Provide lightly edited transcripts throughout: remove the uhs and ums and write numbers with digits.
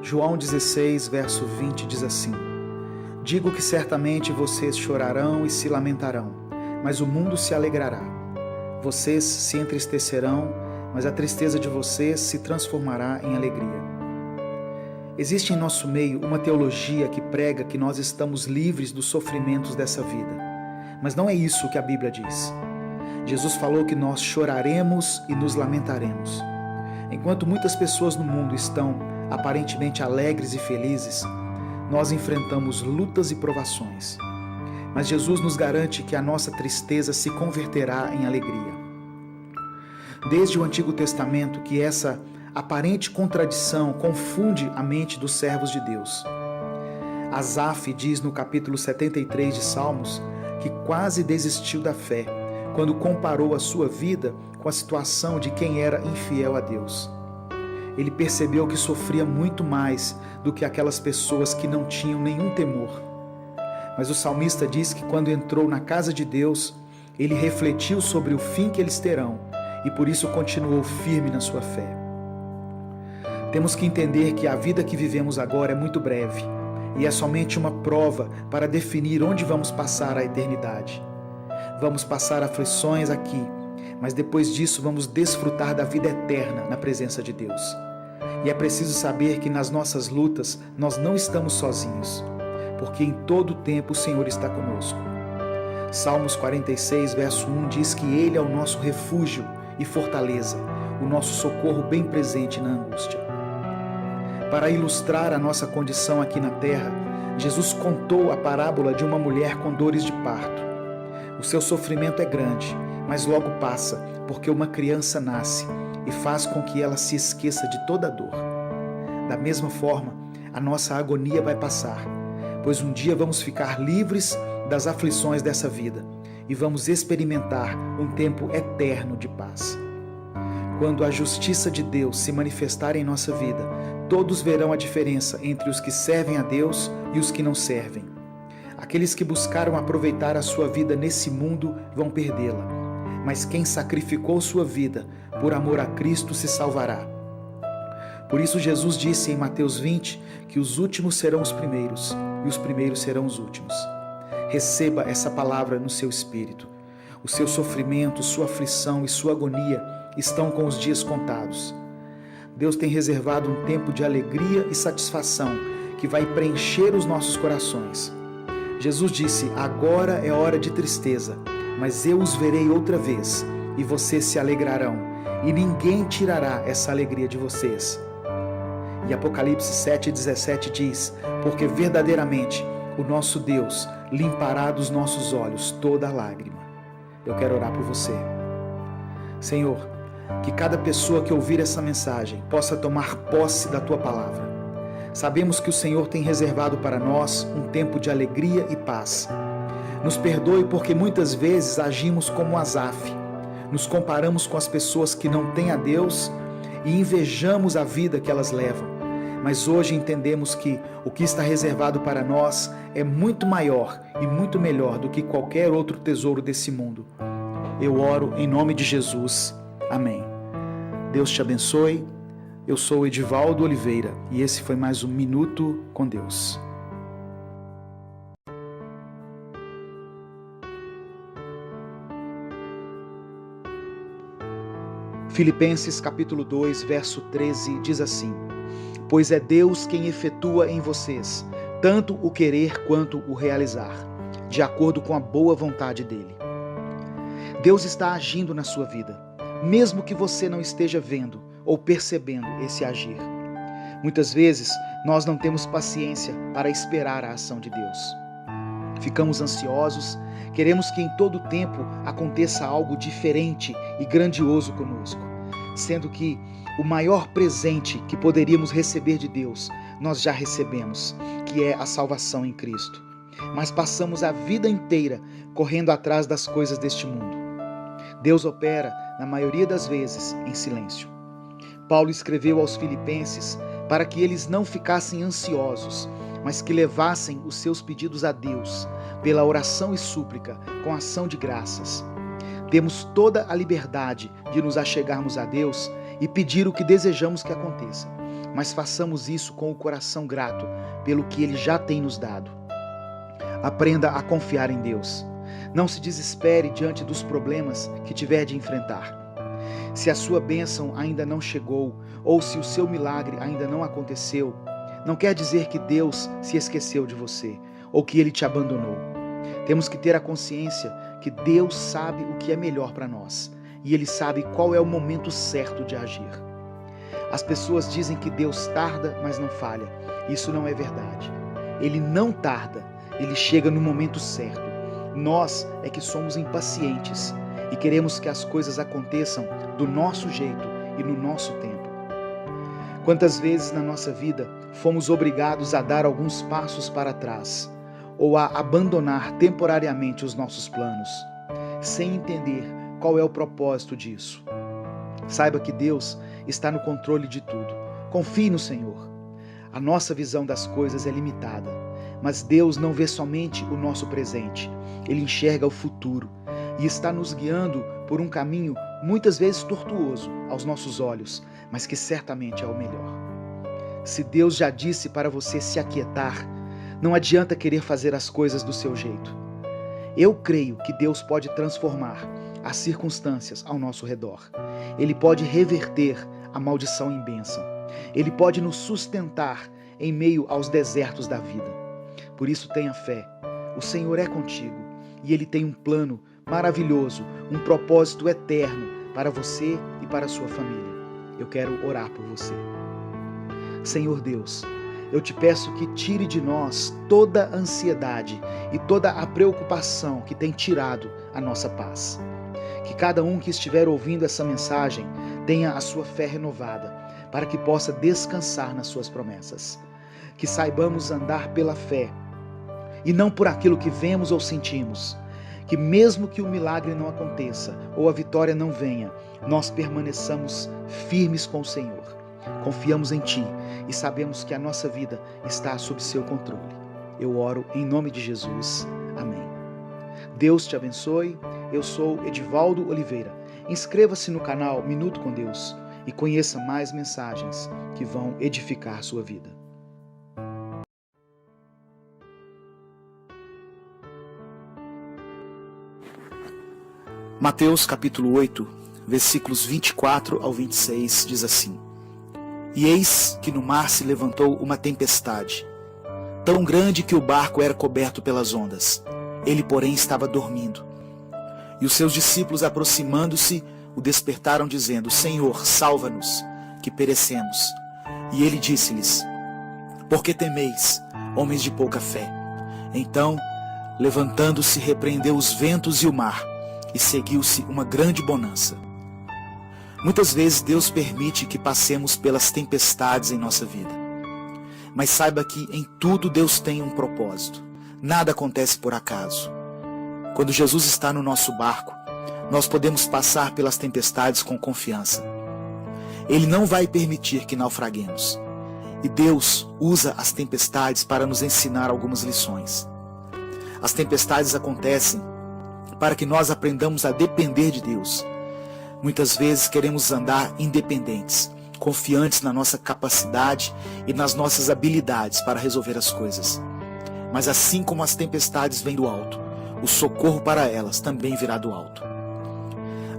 João 16, verso 20 diz assim: Digo que certamente vocês chorarão e se lamentarão, mas o mundo se alegrará. Vocês se entristecerão, mas a tristeza de vocês se transformará em alegria. Existe em nosso meio uma teologia que prega que nós estamos livres dos sofrimentos dessa vida. Mas não é isso que a Bíblia diz. Jesus falou que nós choraremos e nos lamentaremos. Enquanto muitas pessoas no mundo estão aparentemente alegres e felizes, nós enfrentamos lutas e provações. Mas Jesus nos garante que a nossa tristeza se converterá em alegria. Desde o Antigo Testamento que essa aparente contradição confunde a mente dos servos de Deus. Asaf diz no capítulo 73 de Salmos que quase desistiu da fé quando comparou a sua vida com a situação de quem era infiel a Deus. Ele percebeu que sofria muito mais do que aquelas pessoas que não tinham nenhum temor. Mas o salmista diz que quando entrou na casa de Deus, ele refletiu sobre o fim que eles terão e por isso continuou firme na sua fé. Temos que entender que a vida que vivemos agora é muito breve e é somente uma prova para definir onde vamos passar a eternidade. Vamos passar aflições aqui, mas depois disso vamos desfrutar da vida eterna na presença de Deus. E é preciso saber que nas nossas lutas nós não estamos sozinhos, porque em todo o tempo o Senhor está conosco. Salmos 46, verso 1 diz que Ele é o nosso refúgio e fortaleza, o nosso socorro bem presente na angústia. Para ilustrar a nossa condição aqui na terra, Jesus contou a parábola de uma mulher com dores de parto. O seu sofrimento é grande, mas logo passa, porque uma criança nasce e faz com que ela se esqueça de toda a dor. Da mesma forma, a nossa agonia vai passar, pois um dia vamos ficar livres das aflições dessa vida e vamos experimentar um tempo eterno de paz. Quando a justiça de Deus se manifestar em nossa vida, todos verão a diferença entre os que servem a Deus e os que não servem. Aqueles que buscaram aproveitar a sua vida nesse mundo vão perdê-la, mas quem sacrificou sua vida por amor a Cristo se salvará. Por isso Jesus disse em Mateus 20 que os últimos serão os primeiros e os primeiros serão os últimos. Receba essa palavra no seu espírito. O seu sofrimento, sua aflição e sua agonia estão com os dias contados. Deus tem reservado um tempo de alegria e satisfação que vai preencher os nossos corações. Jesus disse: agora é hora de tristeza, mas eu os verei outra vez e vocês se alegrarão e ninguém tirará essa alegria de vocês. E Apocalipse 7,17 diz: porque verdadeiramente o nosso Deus limpará dos nossos olhos toda lágrima. Eu quero orar por você. Senhor, que cada pessoa que ouvir essa mensagem possa tomar posse da Tua palavra. Sabemos que o Senhor tem reservado para nós um tempo de alegria e paz. Nos perdoe porque muitas vezes agimos como Asaf. Nos comparamos com as pessoas que não têm a Deus e invejamos a vida que elas levam. Mas hoje entendemos que o que está reservado para nós é muito maior e muito melhor do que qualquer outro tesouro desse mundo. Eu oro em nome de Jesus. Amém. Deus te abençoe. Eu sou Edivaldo Oliveira e esse foi mais um Minuto com Deus. Filipenses capítulo 2, verso 13 diz assim: pois é Deus quem efetua em vocês tanto o querer quanto o realizar, de acordo com a boa vontade dele. Deus está agindo na sua vida, mesmo que você não esteja vendo ou percebendo esse agir. Muitas vezes, nós não temos paciência para esperar a ação de Deus. Ficamos ansiosos, queremos que em todo tempo aconteça algo diferente e grandioso conosco, sendo que o maior presente que poderíamos receber de Deus, nós já recebemos, que é a salvação em Cristo. Mas passamos a vida inteira correndo atrás das coisas deste mundo. Deus opera, na maioria das vezes, em silêncio. Paulo escreveu aos Filipenses para que eles não ficassem ansiosos, mas que levassem os seus pedidos a Deus, pela oração e súplica, com ação de graças. Temos toda a liberdade de nos achegarmos a Deus e pedir o que desejamos que aconteça. mas façamos isso com o coração grato pelo que Ele já tem nos dado. Aprenda a confiar em Deus. Não se desespere diante dos problemas que tiver de enfrentar. Se a sua bênção ainda não chegou, ou se o seu milagre ainda não aconteceu, não quer dizer que Deus se esqueceu de você, ou que Ele te abandonou. Temos que ter a consciência que Deus sabe o que é melhor para nós, e Ele sabe qual é o momento certo de agir. As pessoas dizem que Deus tarda, mas não falha. Isso não é verdade. Ele não tarda, Ele chega no momento certo. Nós é que somos impacientes e queremos que as coisas aconteçam do nosso jeito e no nosso tempo. Quantas vezes na nossa vida fomos obrigados a dar alguns passos para trás ou a abandonar temporariamente os nossos planos, sem entender qual é o propósito disso? Saiba que Deus está no controle de tudo. Confie no Senhor. A nossa visão das coisas é limitada, mas Deus não vê somente o nosso presente. Ele enxerga o futuro e está nos guiando por um caminho muitas vezes tortuoso aos nossos olhos, mas que certamente é o melhor. Se Deus já disse para você se aquietar, não adianta querer fazer as coisas do seu jeito. Eu creio que Deus pode transformar as circunstâncias ao nosso redor. Ele pode reverter a maldição em bênção. Ele pode nos sustentar em meio aos desertos da vida. Por isso tenha fé. O Senhor é contigo e Ele tem um plano maravilhoso, um propósito eterno para você e para a sua família. Eu quero orar por você. Senhor Deus, eu te peço que tire de nós toda a ansiedade e toda a preocupação que tem tirado a nossa paz. Que cada um que estiver ouvindo essa mensagem tenha a sua fé renovada, para que possa descansar nas suas promessas. Que saibamos andar pela fé e não por aquilo que vemos ou sentimos. Que mesmo que o milagre não aconteça ou a vitória não venha, nós permaneçamos firmes com o Senhor. Confiamos em Ti e sabemos que a nossa vida está sob seu controle. Eu oro em nome de Jesus. Amém. Deus te abençoe. Eu sou Edivaldo Oliveira. Inscreva-se no canal Minuto com Deus e conheça mais mensagens que vão edificar sua vida. Mateus capítulo 8, versículos 24 ao 26 diz assim: E eis que no mar se levantou uma tempestade, tão grande que o barco era coberto pelas ondas. Ele, porém, estava dormindo. E os seus discípulos, aproximando-se, o despertaram, dizendo: Senhor, salva-nos, que perecemos. E ele disse-lhes: Por que temeis, homens de pouca fé? Então, levantando-se, repreendeu os ventos e o mar, e seguiu-se uma grande bonança. Muitas vezes Deus permite que passemos pelas tempestades em nossa vida. Mas saiba que em tudo Deus tem um propósito. Nada acontece por acaso. Quando Jesus está no nosso barco, nós podemos passar pelas tempestades com confiança. Ele não vai permitir que naufraguemos. E Deus usa as tempestades para nos ensinar algumas lições. As tempestades acontecem para que nós aprendamos a depender de Deus. Muitas vezes queremos andar independentes, confiantes na nossa capacidade e nas nossas habilidades para resolver as coisas. Mas assim como as tempestades vêm do alto, o socorro para elas também virá do alto.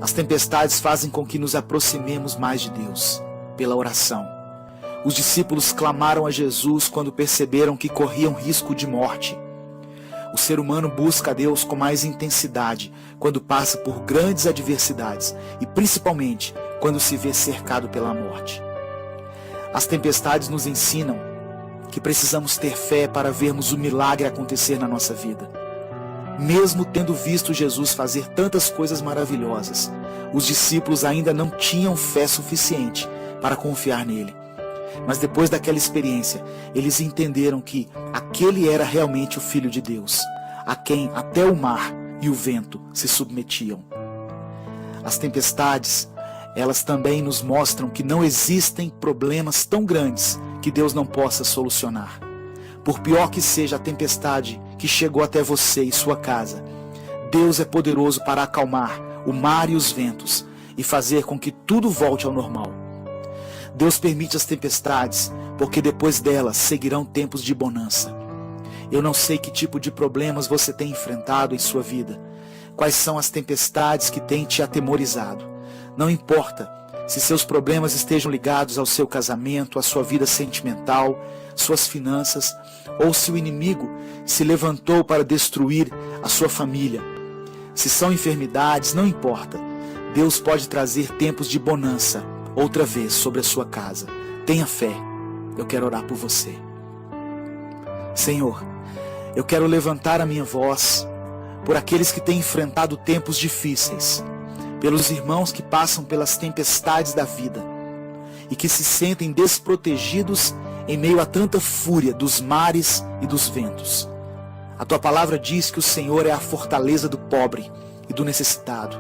As tempestades fazem com que nos aproximemos mais de Deus, pela oração. Os discípulos clamaram a Jesus quando perceberam que corriam risco de morte. O ser humano busca a Deus com mais intensidade quando passa por grandes adversidades e principalmente quando se vê cercado pela morte. As tempestades nos ensinam que precisamos ter fé para vermos o milagre acontecer na nossa vida. Mesmo tendo visto Jesus fazer tantas coisas maravilhosas, os discípulos ainda não tinham fé suficiente para confiar nele. Mas depois daquela experiência, eles entenderam que aquele era realmente o Filho de Deus, a quem até o mar e o vento se submetiam. As tempestades, elas também nos mostram que não existem problemas tão grandes que Deus não possa solucionar. Por pior que seja a tempestade que chegou até você e sua casa, Deus é poderoso para acalmar o mar e os ventos e fazer com que tudo volte ao normal. Deus permite as tempestades, porque depois delas seguirão tempos de bonança. Eu não sei que tipo de problemas você tem enfrentado em sua vida, quais são as tempestades que têm te atemorizado. Não importa se seus problemas estejam ligados ao seu casamento, à sua vida sentimental, suas finanças, ou se o inimigo se levantou para destruir a sua família. Se são enfermidades, não importa. Deus pode trazer tempos de bonança outra vez sobre a sua casa. Tenha fé. Eu quero orar por você. Senhor, eu quero levantar a minha voz por aqueles que têm enfrentado tempos difíceis, pelos irmãos que passam pelas tempestades da vida e que se sentem desprotegidos em meio a tanta fúria dos mares e dos ventos. A tua palavra diz que o Senhor é a fortaleza do pobre e do necessitado.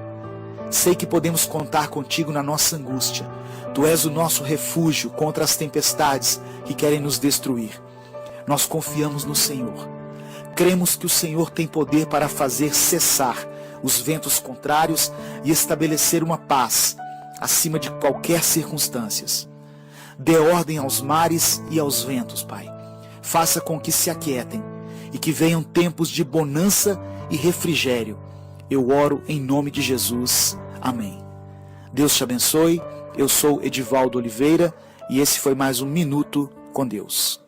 Sei que podemos contar contigo na nossa angústia. Tu és o nosso refúgio contra as tempestades que querem nos destruir. Nós confiamos no Senhor. Cremos que o Senhor tem poder para fazer cessar os ventos contrários e estabelecer uma paz acima de qualquer circunstância. Dê ordem aos mares e aos ventos, Pai. Faça com que se aquietem e que venham tempos de bonança e refrigério. Eu oro em nome de Jesus. Amém. Deus te abençoe. Eu sou Edivaldo Oliveira e esse foi mais um Minuto com Deus.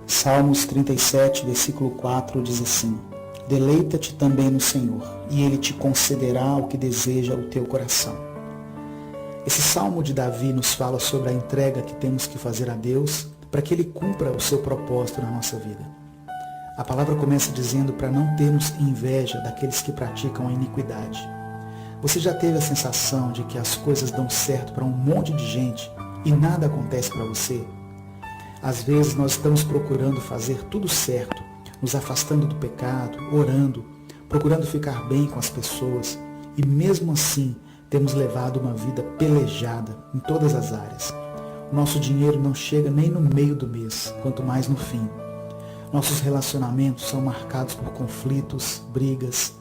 Salmos 37, versículo 4 diz assim: Deleita-te também no Senhor, e Ele te concederá o que deseja o teu coração. Esse salmo de Davi nos fala sobre a entrega que temos que fazer a Deus para que Ele cumpra o seu propósito na nossa vida. A palavra começa dizendo para não termos inveja daqueles que praticam a iniquidade. Você já teve a sensação de que as coisas dão certo para um monte de gente e nada acontece para você? Às vezes nós estamos procurando fazer tudo certo, nos afastando do pecado, orando, procurando ficar bem com as pessoas e mesmo assim temos levado uma vida pelejada em todas as áreas. O nosso dinheiro não chega nem no meio do mês, quanto mais no fim. Nossos relacionamentos são marcados por conflitos, brigas.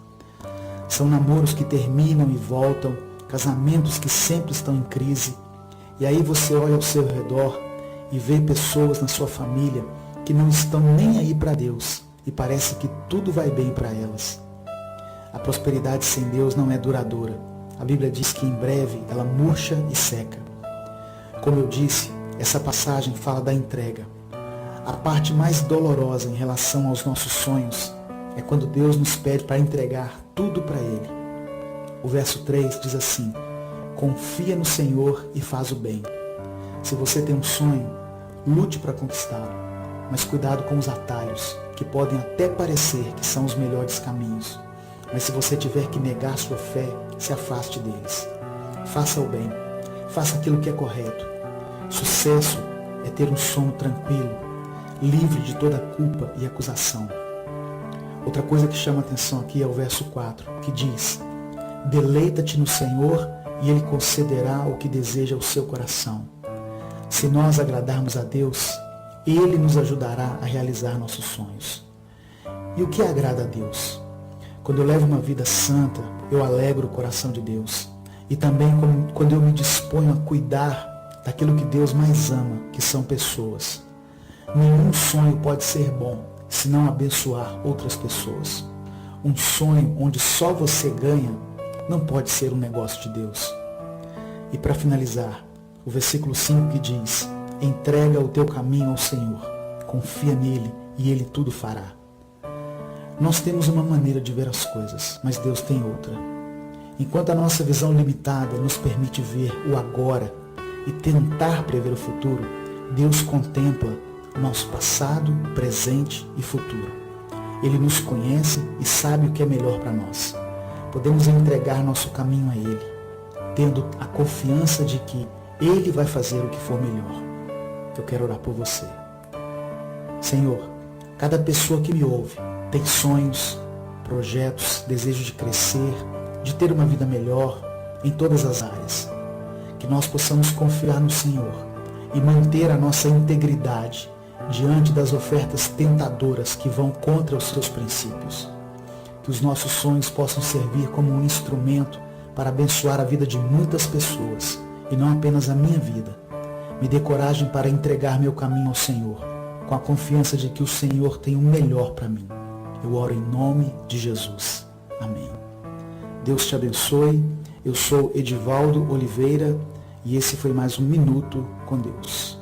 São namoros que terminam e voltam, casamentos que sempre estão em crise. E aí você olha ao seu redor e vê pessoas na sua família que não estão nem aí para Deus e parece que tudo vai bem para elas. A prosperidade sem Deus não é duradoura. A Bíblia diz que em breve ela murcha e seca. Como eu disse, essa passagem fala da entrega. A parte mais dolorosa em relação aos nossos sonhos é quando Deus nos pede para entregar tudo para Ele. O verso 3 diz assim: confia no Senhor e faz o bem. Se você tem um sonho, lute para conquistá-lo, mas cuidado com os atalhos, que podem até parecer que são os melhores caminhos. Mas se você tiver que negar sua fé, se afaste deles. Faça o bem, faça aquilo que é correto. Sucesso é ter um sono tranquilo, livre de toda culpa e acusação. Outra coisa que chama atenção aqui é o verso 4, que diz: deleita-te no Senhor e Ele concederá o que deseja o seu coração. Se nós agradarmos a Deus, Ele nos ajudará a realizar nossos sonhos. E o que agrada a Deus? Quando eu levo uma vida santa, eu alegro o coração de Deus. E também quando eu me disponho a cuidar daquilo que Deus mais ama, que são pessoas. Nenhum sonho pode ser bom se não abençoar outras pessoas. Um sonho onde só você ganha não pode ser um negócio de Deus. E para finalizar, o versículo 5 que diz: entrega o teu caminho ao Senhor, confia nele e Ele tudo fará. Nós temos uma maneira de ver as coisas, mas Deus tem outra. Enquanto a nossa visão limitada nos permite ver o agora e tentar prever o futuro, Deus contempla o nosso passado, presente e futuro. Ele nos conhece e sabe o que é melhor para nós. Podemos entregar nosso caminho a Ele, tendo a confiança de que Ele vai fazer o que for melhor. Eu quero orar por você. Senhor, cada pessoa que me ouve tem sonhos, projetos, desejo de crescer, de ter uma vida melhor em todas as áreas. Que nós possamos confiar no Senhor e manter a nossa integridade diante das ofertas tentadoras que vão contra os seus princípios. Que os nossos sonhos possam servir como um instrumento para abençoar a vida de muitas pessoas e não apenas a minha vida. Me dê coragem para entregar meu caminho ao Senhor, com a confiança de que o Senhor tem o melhor para mim. Eu oro em nome de Jesus. Amém. Deus te abençoe. Eu sou Edivaldo Oliveira e esse foi mais um Minuto com Deus.